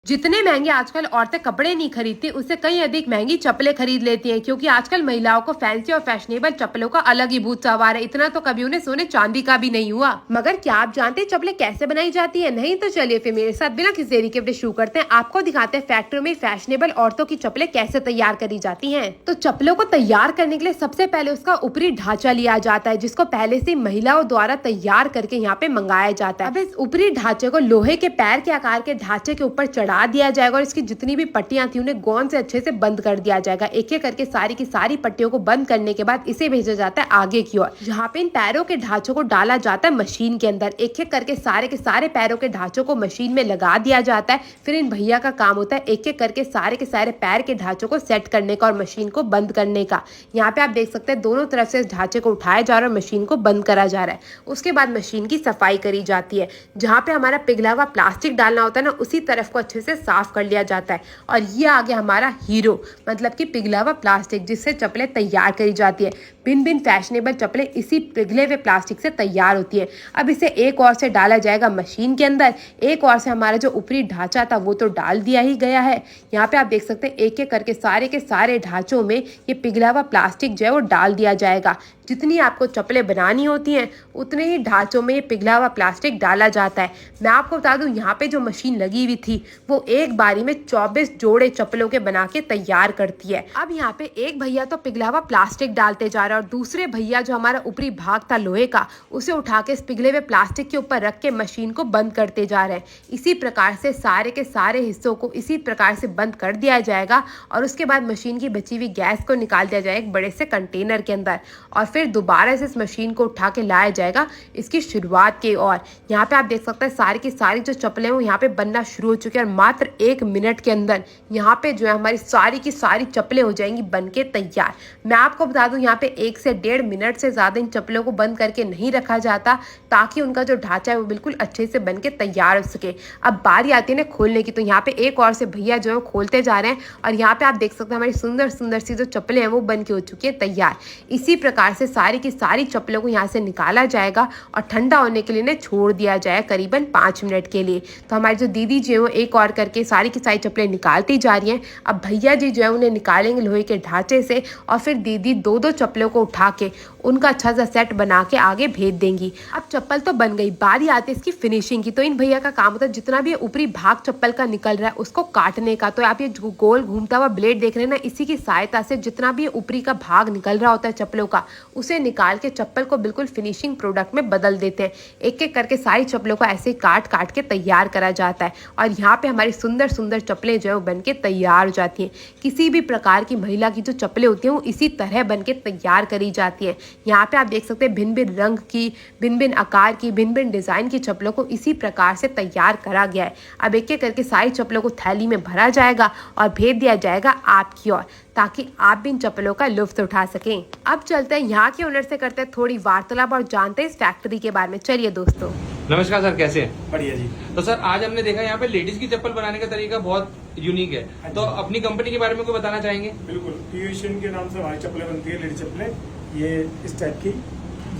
जितने महंगे आजकल औरतें कपड़े नहीं खरीदती उससे कहीं अधिक महंगी चप्पलें खरीद लेती हैं, क्योंकि आजकल महिलाओं को फैंसी और फैशनेबल चप्पलों का अलग ही भूत सवार है। इतना तो कभी उन्हें सोने चांदी का भी नहीं हुआ। मगर क्या आप जानते हैं चप्पलें कैसे बनाई जाती है? नहीं तो चलिए फिर मेरे साथ बिना किसी देरी के वीडियो शुरू करते हैं। आपको दिखाते हैं फैक्ट्री में फैशनेबल औरतों की चप्पलें कैसे तैयार करी जाती है। तो चप्पलों को तैयार करने के लिए सबसे पहले उसका ऊपरी ढांचा लिया जाता है, जिसको पहले से महिलाओं द्वारा तैयार करके यहाँ पे मंगाया जाता है। अब इस ऊपरी ढांचे को लोहे के पैर के आकार के ढांचे के ऊपर चढ़ा दिया जाएगा और की जितनी भी पट्टियां थी उन्हें गोंद से अच्छे से बंद कर दिया जाएगा। एक एक करके सारी की सारी पट्टियों को बंद करने के बाद इसे भेजा जाता है आगे की ओर, जहाँ पे इन पैरों के ढांचों को डाला जाता है मशीन के अंदर। एक एक करके सारे के सारे पैरों के ढांचों को मशीन में लगा दिया जाता है। फिर इन भैया का काम होता है एक एक करके सारे के सारे पैर के ढांचों को सेट करने का और मशीन को बंद करने का। यहाँ पे आप देख सकते हैं दोनों तरफ से इस ढांचे को उठाया जा रहा है और मशीन को बंद करा जा रहा है। उसके बाद मशीन की सफाई करी जाती है। जहाँ पे हमारा पिघला हुआ प्लास्टिक डालना होता है ना, उसी तरफ को अच्छे से साफ कर लिया जाता है। और ये आ गया हमारा हीरो, मतलब कि पिघला हुआ प्लास्टिक, जिससे चप्पलें तैयार करी जाती है। भिन्न भिन्न फैशनेबल चप्पलें इसी पिघले हुए प्लास्टिक से तैयार होती है। अब इसे एक और से डाला जाएगा मशीन के अंदर, एक और से हमारा जो ऊपरी ढांचा था वो तो डाल दिया ही गया है। यहाँ पे आप देख सकते हैं एक एक करके सारे के सारे ढांचों में ये पिघला हुआ प्लास्टिक जो है वो डाल दिया जाएगा। जितनी आपको चप्पलें बनानी होती हैं उतने ही ढांचों में ये पिघला हुआ प्लास्टिक डाला जाता है। मैं आपको बता दूं यहाँ पे जो मशीन लगी हुई थी वो एक बारी में 24 जोड़े चप्पलों के बना के तैयार करती है। अब यहाँ पे एक भैया तो पिघला हुआ प्लास्टिक डालते जा रहा है और दूसरे भैया जो हमारा ऊपरी भाग था लोहे का उसे उठा के इस पिघले हुए प्लास्टिक के ऊपर रख के मशीन को बंद करते जा रहे हैं। इसी प्रकार से सारे के सारे हिस्सों को इसी प्रकार से बंद कर दिया जाएगा और उसके बाद मशीन की बची हुई गैस को निकाल दिया जाएगा एक बड़े से कंटेनर के अंदर और फिर दोबारा से इस मशीन को उठा के लाया जाएगा इसकी शुरुआत की ओर। यहाँ पे आप देख सकते हैं सारी की सारी जो चप्पलें वो यहाँ पे बनना शुरू हो चुकी है और मात्र 1 मिनट के अंदर यहाँ पे जो है हमारी सारी की सारी चप्पलें हो जाएंगी बन के तैयार। मैं आपको बता दूं यहाँ पे 1 से 1.5 मिनट से ज़्यादा इन चप्पलों को बंद करके नहीं रखा जाता, ताकि उनका जो ढांचा है वो बिल्कुल अच्छे से बन के तैयार हो सके। अब बारी आती है ना खोलने की, तो यहाँ पे एक और से भैया जो है खोलते जा रहे हैं और यहाँ पे आप देख सकते हैं हमारी सुंदर सुंदर सी जो चप्पलें हैं वो बन के हो चुकी है तैयार। इसी प्रकार से सारी की सारी चप्पलों को यहाँ से निकाला जाएगा और ठंडा होने के लिए इन्हें छोड़ दिया जाए करीबन 5 मिनट के लिए। तो हमारी जो दीदी जो है वो एक और करके सारी की सारी चप्पलें निकालती जा रही हैं। अब भैया जी जो है उन्हें निकालेंगे लोहे के ढांचे से और फिर दीदी दो दो चप्पलों को उठा के उनका अच्छा सा सेट बना के आगे भेज देंगी। अब चप्पल तो बन गई, बारी आती है इसकी फिनिशिंग की। तो इन भैया का काम होता है जितना भी ऊपरी भाग चप्पल का निकल रहा है उसको काटने का। तो आप ये गोल घूमता हुआ ब्लेड देख रहे हैं ना, इसी की सहायता से जितना भी ऊपरी का भाग निकल रहा होता है चप्पलों का उसे निकाल के चप्पल को बिल्कुल फिनिशिंग प्रोडक्ट में बदल देते हैं। एक एक करके सारी चप्पलों को ऐसे काट काट के तैयार करा जाता है और यहाँ पे हमारी सुंदर सुंदर चप्पलें जो है वो बन के तैयार हो जाती हैं। किसी भी प्रकार की महिला की जो चप्पलें होती हैं वो इसी तरह बन के तैयार करी जाती है। यहाँ पे आप देख सकते हैं भिन्न भिन्न रंग की, भिन्न भिन्न आकार की, भिन्न भिन्न डिजाइन की चप्पलों को इसी प्रकार से तैयार करा गया है। अब एक एक करके सारी चप्पलों को थैली में भरा जाएगा और भेज दिया जाएगा आपकी ओर, ताकि आप भी इन चप्पलों का लुत्फ उठा सकें। अब चलते हैं यहाँ के ओनर से करते हैं थोड़ी वार्तालाप और जानते हैं इस फैक्ट्री के बारे में। चलिए दोस्तों। नमस्कार सर, कैसे हैं? बढ़िया जी। तो सर आज हमने देखा यहाँ पे लेडीज की चप्पल बनाने का तरीका बहुत यूनिक है, तो अपनी कंपनी के बारे में कोई बताना चाहेंगे? बिल्कुल, पीयूषन के नाम से हमारी चप्पलें बनती है, लेडीज चप्पलें। ये इस टाइप की,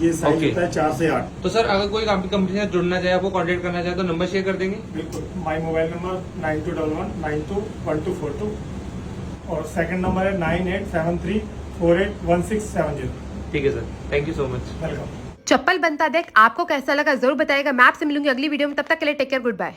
ये साइज होता है 4 से 8। तो सर अगर कोई कंपनी से जुड़ना चाहे, आपको कांटेक्ट करना चाहे तो नंबर शेयर कर देंगे? बिल्कुल, माई मोबाइल नंबर 9211921242 और सेकंड नंबर है 9873481670। ठीक है sir, thank you so much. Welcome. चप्पल बनता देख आपको कैसा लगा जरूर बताएगा। मैं आपसे मिलूंगी अगली वीडियो में, तब तक के लिए टेक केयर, गुड बाय।